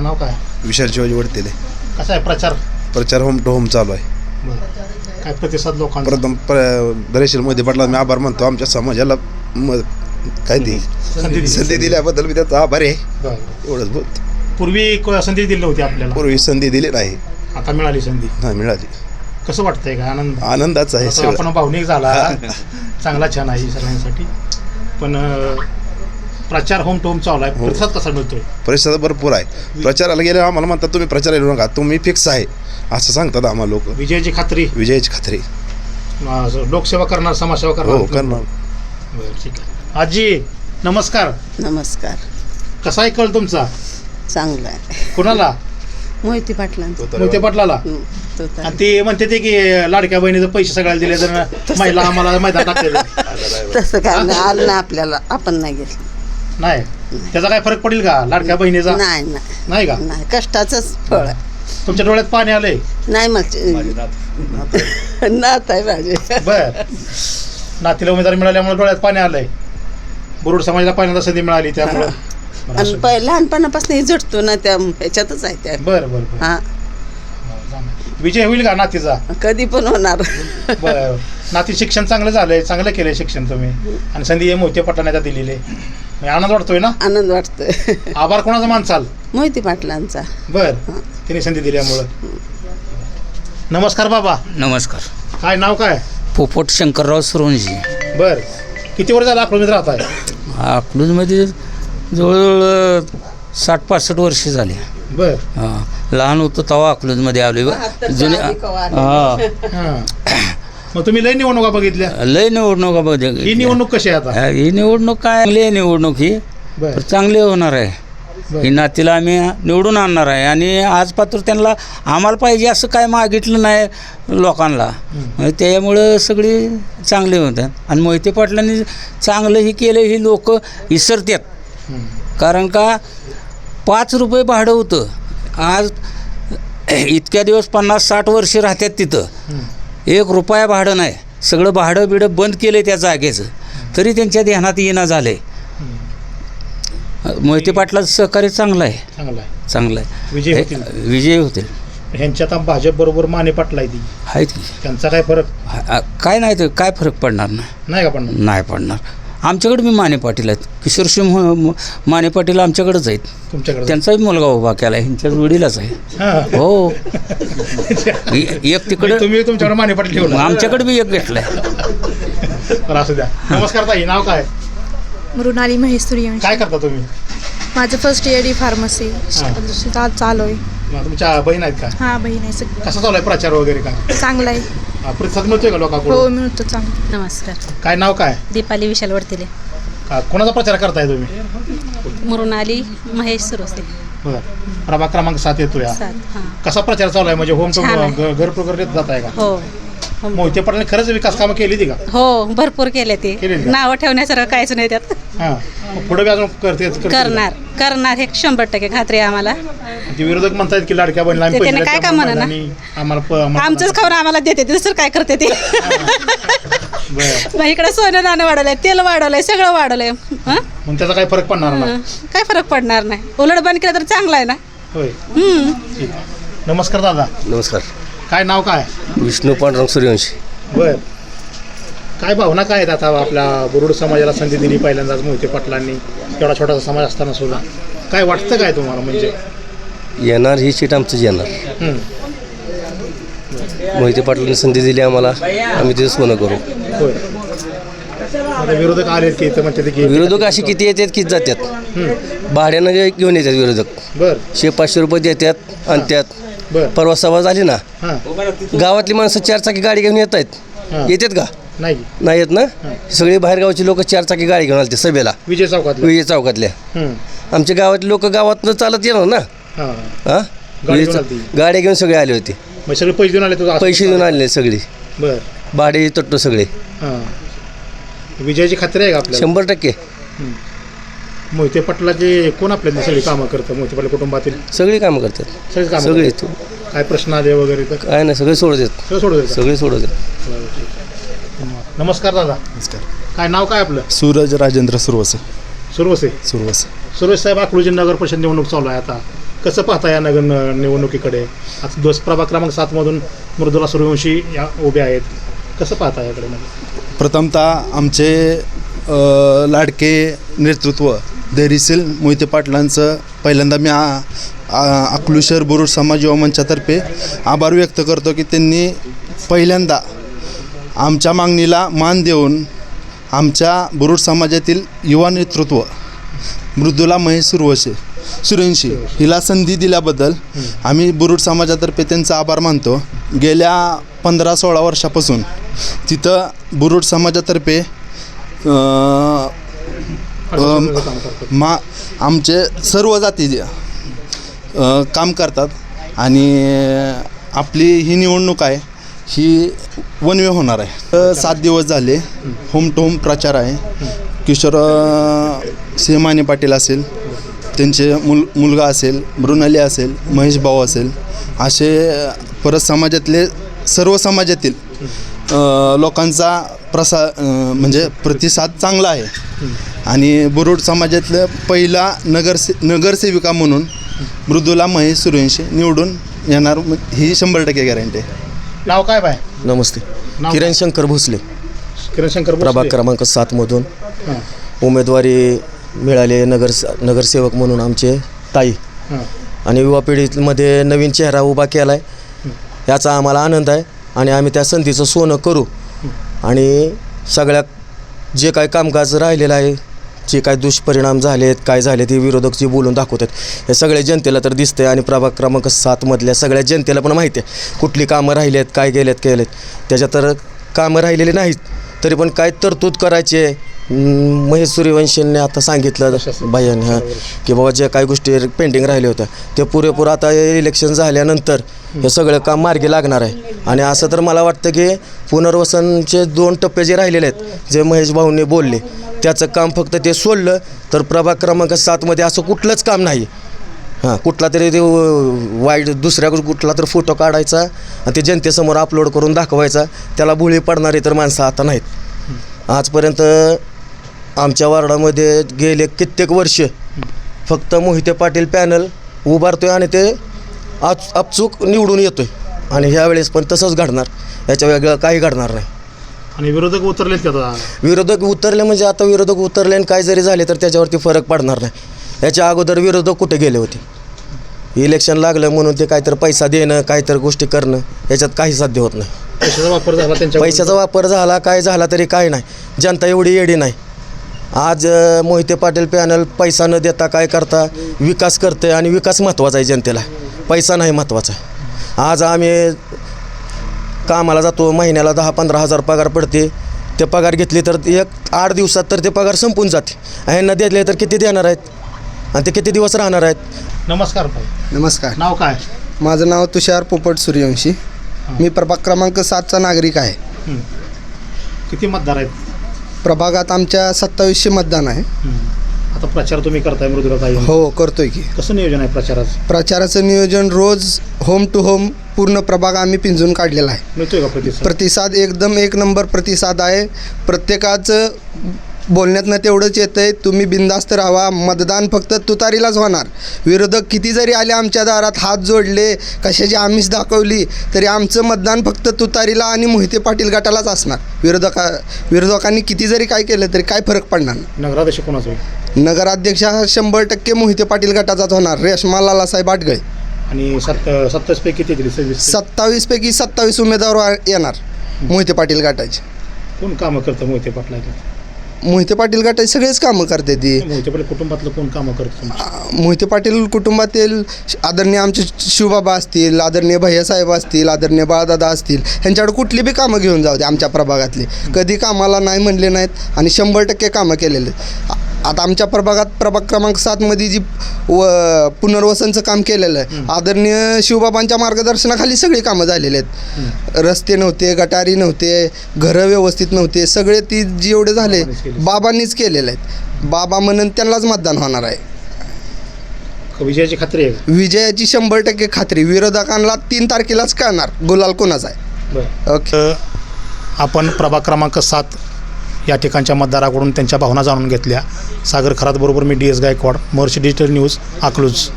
नाव काय? विशाल शिवाजी वडतेले. कसा आहे प्रचार होम टू होम चालू आहे. काय प्रतिसाद लोकांचा? प्रथम दरेशील मोहिते पाटला मी आभार मानतो. आमच्या समाजाला काय ती संधी दिल्याबद्दल मी त्याचा आभार आहे. एवढंच बोलतो. पूर्वी संधी दिली नव्हती आपल्याला, पूर्वी संधी दिली नाही, आता मिळाली संधी. मिळाली. कसं वाटतंय का? आनंदाचा आहे. आपण भावनिक झाला, चांगला छान आहे सगळ्यांसाठी. पण प्रचार होम टू होम चालू आहे, प्रतिसाद कसा मिळतोय? प्रतिसाद भरपूर आहे. प्रचाराला गेले आम्हाला म्हणतात तुम्ही प्रचाराला येऊ नका, तुम्ही फिक्स आहे असं सांगतात आम्हाला लोक. विजयाची खात्री. लोकसेवा करणार, समाजसेवा करणार. हो करणार. ठीक आहे. आजी नमस्कार. नमस्कार. कसा आहे कळ तुमचा? चांगला आहे. कुणाला? मोहिते पाटलांचं. मोहिते पाटलाला. आणि ते म्हणते ते की लाडक्या बहिणीचे पैसे सगळ्याला दिले तर महिला आम्हाला मैदान टाकले. तसं काय नाही आलं ना आपल्याला, आपण नाही घेतलं. नाही, त्याचा काय फरक पडेल का लाडक्या बहिणीचा? नाही का? नाही, कष्टाचंच फळ आहे. तुमच्या डोळ्यात पाणी आलंय? नाही मग नात आहे माझे. बर, नातीला उमेदवारी मिळाल्यामुळे डोळ्यात पाणी आलंय. बुरुड समाजाला पाण्याला संधी मिळाली त्यामुळे. आणि लहानपणापासून झटतो ना त्या ह्याच्यातच आहे त्या. बरं. हा, विजय होईल का नातीचा? कधी पण होणार. बरं. नाती शिक्षण चांगलं झालंय, चांगलं केलंय शिक्षण तुम्ही, आणि संधी मोहिते पाटलांना दिलेली. आनंद वाटतोय ना? आनंद वाटतोय. आभार कोणाचा मानसाल? मोहिते पाटलांचा. बर, त्यांनी संधी दिल्यामुळं. नमस्कार बाबा. नमस्कार. काय नाव काय? पोपट शंकरराव सुरवंशी. बर, किती वर्ष झालं अकलूजमध्ये राहत आहे? अकलूजमध्ये जवळजवळ 60-65 वर्ष झाली. बर. हां, लहान होतं तेव्हा अकलूजमध्ये आलो. जुने हां, मग तुम्ही लय निवडणुका बघितल्या? लय निवडणुका बघ. ही निवडणूक कशी आहे आता? ही निवडणूक काय चांगली आहे. निवडणूक ही चांगली होणार आहे. ही नातीला आम्ही निवडून आणणार आहे. आणि आज पात्र त्यांना आम्हाला पाहिजे असं काय मागितलं नाही लोकांना. त्यामुळं सगळी चांगली होतात. आणि मोहिते पाटलांनी चांगलं ही केलं, ही लोक विसरतात. कारण का 5 रुपये भाडं होतं, आज इतक्या दिवस 50-60 वर्ष राहतात तिथं. 1 रुपया भाडं नाही. सगळं भाडं बिडं बंद केलं त्या जागेचं, तरी त्यांच्या ध्यानात येणं झालं आहे. मोहिते पाटलाचं सहकार्य चांगलं आहे. विजय होतील. ह्यांच्या आता भाजप बरोबर माने पाटला आहे ती, आहेत की. त्यांचा काय फरक? काय नाही, तर काय फरक पडणार नाही का? पडणार नाही पडणार. आमच्याकडे मी माने पाटील आहेत. किशोरसिंह माने पाटील आमच्याकडेच आहेत. तुमच्याकडे? त्यांचाही मुलगा उभा केला आहे, ह्यांच्या जोडीलाच आहे. हो. एक तिकडे तुम्ही तुमच्याकडे माने पाटील ठेवला, आमच्याकडे बी एक घेतलाय. असू द्या. नमस्कार ताई, नाव काय? मृणाली महेश सूर्यवंशी. काय करता तुम्ही? माझं फर्स्ट इयर फार्मसी चालू आहे. तुमच्या बहीण आहेत का? हां, बहीण आहे. कसा चालू आहे प्रचार वगैरे? काय चांगला आहे. प्रतिसाद मिळतोय का लोकांकडून? हो, मिळतो चांगला. नमस्कार. काय नाव काय? दीपाली विशाल वडतेले. कोणाचा प्रचार करताय तुम्ही? मृणाली महेश सुरवसे. बरं. प्रभाग क्रमांक 7 येतोय. 7. हां, कसा प्रचार चालू आहे? म्हणजे होम टू छान आहे. घर टू घर जात आहे का? हो. मोहिते पाटलांनी खरंच विकास कामं केली ती का? हो, भरपूर केले ते. केलेली का? नावं ठेवण्यासारखं काहीच नाही त्यात. हां, पुढे बी अजून करणार हे 100% खात्री आहे आम्हाला. ते विरोधक म्हणतात की लाडक्या बहिणीला आम्ही ते त्याने पैसे काय देतो, का म्हणा ना? आणि आम्हाला आमचंच खाऊन आम्हाला देते, दुसरं काय करते ते. बरं. मग इकडे सोनं नाणं वाढवलंय, तेल वाढवलंय, सगळं वाढवलंय. मग त्याचा काही फरक पडणार ना? काय फरक पडणार नाही. उलट बंद केलं तर चांगलं आहे ना. होय. ठीक आहे. नमस्कार दादा. नमस्कार. काय नाव काय? विष्णू पांडुरंग सूर्यवंशी. बर, काय भावना काय आहेत आता? आपल्या बुरुड समाजाला संधी दिली पहिल्यांदाच मोहिते पाटलांनी, एवढा छोटासा समाज असताना सुद्धा. काय वाटतं काय तुम्हाला? म्हणजे येणार ही सीट आमचंच येणार. मोहिते पाटलांनी संधी दिली आम्हाला, आम्ही तिथं सोनं करू. होय. आता विरोधक आले की इथं म्हणते की विरोधक असे किती येतात किती जातात. भाड्यानं घेऊन येतात विरोधक. बर. 100-500 रुपये देतात आणतात. बर. परवा सभा झाली ना, हां. गावातली माणसं 4 चाकी गाडी घेऊन येत आहेत. येतात का? नाही येत ना. सगळी बाहेरगावची लोक 4 चाकी गाडी घेऊन आले सभेला विजय चौकातल्या. आमच्या गावातले लोक गावातनं चालत येणार ना. हां, गाड्या घेऊन सगळे आले होते. सगळे पैसे देऊन आले? पैसे देऊन आले सगळी. बर. भाडे तट्टो सगळे. विजयाची खात्री आहे का आपल्याला? 100%. मोहिते पाटलाचे कोण आपल्या सगळी कामं करतं? मोहिते पाटील कुटुंबातील सगळी कामं करतात. सगळी कामं. सगळे काय प्रश्न आले वगैरे तर काय नाही, सगळे सोडतात. सगळे सोडतात. नमस्कार दादा. नमस्कार. काय नाव काय आपलं? सूरज राजेंद्र सुरवसे. सुरवसे. सुरवसे. सुरेश साहेब, अकलूज नगर परिषद निवडणूक चालू आहे आता. कसं पाहता या नगर निवडणुकीकडे? आता दिवस प्रभाग क्रमांक 7मधून मृदुला सूर्यवंशी या उभ्या आहेत, कसं पाहता याकडे? प्रथमतः आमचे लाडके नेतृत्व धैर्यशील मोहिते पाटलांचं पहिल्यांदा मी अकलूज शहर बुरुड समाज युवा मंचातर्फे आभार व्यक्त करतो की त्यांनी पहिल्यांदा आमच्या मागणीला मान देऊन आमच्या बुरुड समाजातील युवा नेतृत्व मृदुला महेश सूर्यवंशी हिला संधी दिल्याबद्दल आम्ही बुरुड समाजातर्फे त्यांचा आभार मानतो. गेल्या 15-16 वर्षापासून तिथं बुरुड समाजातर्फे आमचे सर्व जाती काम करतात आणि आपली ही निवडणूक आहे ही वन वे होणार आहे. 7 दिवस झाले होम टू होम प्रचार आहे. किशोर सिंह माने पाटील असेल, त्यांचे मुलगा असेल, मृणाली असेल, महेश भाऊ असेल, असे परत समाजातले सर्व समाजातील लोकांचा म्हणजे प्रतिसाद चांगला आहे. आणि बुरुड समाजातलं पहिला नगरसेविका म्हणून मृदुला महेश सूर्यवंशी निवडून येणार ही 100% गॅरंटी आहे. नाव काय बाय? नमस्ते. नाव किरण शंकर भोसले, किरण शंकर प्रभाग क्रमांक 7मधून हां उमेदवारी मिळाली. नगरसेवक म्हणून आमचे ताई हां आणि युवा पिढीमध्ये नवीन चेहरा उभा केला आहे, याचा आम्हाला आनंद आहे. आणि आम्ही त्या संधीचं सोनं करू. आणि सगळ्या जे काय कामकाज राहिलेलं आहे, जे काय दुष्परिणाम झाले आहेत, काय झाले ते विरोधक जे बोलून दाखवतात, हे सगळ्या जनतेला तर दिसतंय. आणि प्रभाग क्रमांक 7मधल्या सगळ्या जनतेला पण माहिती आहे कुठली कामं राहिली आहेत, काय केलेत. त्याच्यात तर कामं राहिलेली नाहीत, तरी पण काय तरतूद करायची आहे. महेश सूर्यवंशींनी आता सांगितलं बायांनी हां की बाबा ज्या काही गोष्टी पेंडिंग राहिल्या होत्या ते पुरेपूर आता इलेक्शन झाल्यानंतर हे सगळं काम मार्गी लागणार आहे. आणि असं तर मला वाटतं की पुनर्वसनचे 2 टप्पे जे राहिलेले आहेत, जे महेश भाऊंनी बोलले, त्याचं काम फक्त ते सोडलं तर प्रभाग क्रमांक 7मध्ये असं कुठलंच काम नाही. हां, कुठला तरी ते वाईट दुसऱ्या कुठला तर फोटो काढायचा आणि ते जनतेसमोर अपलोड करून दाखवायचा, त्याला भुळी पडणारी तर माणसं आता नाहीत. आजपर्यंत आमच्या वार्डामध्ये गेले कित्येक वर्ष फक्त मोहिते पाटील पॅनल उभारतोय आणि ते अचूक निवडून येतोय. आणि ह्यावेळेस पण तसंच घडणार, याच्या वेगळं काही घडणार नाही. आणि विरोधक उतरलेत का आता? विरोधक उतरले म्हणजे आता विरोधक उतरले आणि काय जरी झाले तर त्याच्यावरती फरक पडणार नाही. याच्या अगोदर विरोधक कुठे गेले होते? इलेक्शन लागलं म्हणून ते काहीतरी पैसा देणं, काहीतरी गोष्टी करणं, याच्यात काही साध्य होत नाही. पैशाचा वापर झाला त्यांच्या पैशाचा वापर झाला, काय झाला तरी काय नाही. जनता एवढी येडी नाही. आज मोहिते पाटील पॅनल पैसा न देता काय करता विकास करते आणि विकास महत्त्वाचा आहे जनतेला, पैसा नाही महत्त्वाचा. आज आम्ही कामाला जातो, महिन्याला 10-15 हजार पगार पडते. ते पगार घेतली तर 8 दिवसात तर ते पगार संपून जाते. ह्यांना दिले तर किती देणार आहेत आणि ते किती दिवस राहणार आहेत? नमस्कार भाई. नमस्कार. नाव काय? माझं नाव तुषार पोपट सूर्यवंशी. मी प्रभाग क्रमांक 7चा नागरिक आहे. किती मतदार आहेत प्रभागात? आमच्या 2700 मतदान आहे. आता प्रचार तुम्ही करताय मृदुलाताई? हो, करतोय की. कसं नियोजन आहे प्रचाराचं? प्रचाराचं नियोजन रोज होम टू होम पूर्ण प्रभाग आम्ही पिंजून काढलेला आहे. मिळतोय का प्रतिसाद? प्रतिसाद एकदम 1 नंबर प्रतिसाद आहे. प्रत्येकाचं बोलण्यातनं तेवढंच येतं आहे, तुम्ही बिनधास्त राहा, मतदान फक्त तुतारीलाच होणार. विरोधक किती जरी आले आमच्या दारात, हात जोडले, कशाची आमिष दाखवली, तरी आमचं मतदान फक्त तुतारीला आणि मोहिते पाटील गटालाच असणार. विरोधकांनी किती जरी काय केलं तरी काय फरक पडणार नाही. नगराध्यक्ष कोणाचा होईल? नगराध्यक्ष हा 100% मोहिते पाटील गटाचाच होणार, रेश्मा लालासाहेब आडगळे. आणि 27 पैकी किती दिली? 27 पैकी 27 उमेदवार येणार मोहिते पाटील गटाचे. कोण कामं करतं मोहिते पाटलाची? मोहिते पाटील गटाचे सगळेच कामं करते ती. मोहिते पाटील कुटुंबातलं कोण कामं करतं? मोहिते पाटील कुटुंबातील आदरणीय आमचे शिवबाबा असतील, आदरणीय भैयासाहेब असतील, आदरणीय बाळदादा असतील, ह्यांच्याकडे कुठली बी कामं घेऊन जाऊ दे आमच्या प्रभागातली. कधी कामाला नाही म्हणले नाहीत आणि 100% कामं केलेले. आता आमच्या प्रभागात प्रभाग क्रमांक 7मध्ये जी पुनर्वसनचं काम केलेलं आहे, आदरणीय शिवबाबांच्या मार्गदर्शनाखाली सगळी कामं झालेली आहेत. रस्ते नव्हते, गटारी नव्हते, घरं व्यवस्थित नव्हते, सगळे ती जेवढे झाले बाबांनीच केलेले आहेत. बाबा म्हणून त्यांनाच मतदान होणार आहे. विजयाची खात्री आहे? विजयाची 100% खात्री. विरोधकांना 3 तारखेलाच कळणार गुलाल कोणाचा आहे. ओके. आपण प्रभाग क्रमांक 7 या ठिकाणच्या मतदाराकडून त्यांच्या भावना जाणून घेतल्या. सागर खरात बरोबर मी DS गायकवाड, महर्षी डिजिटल न्यूज, अकलूज.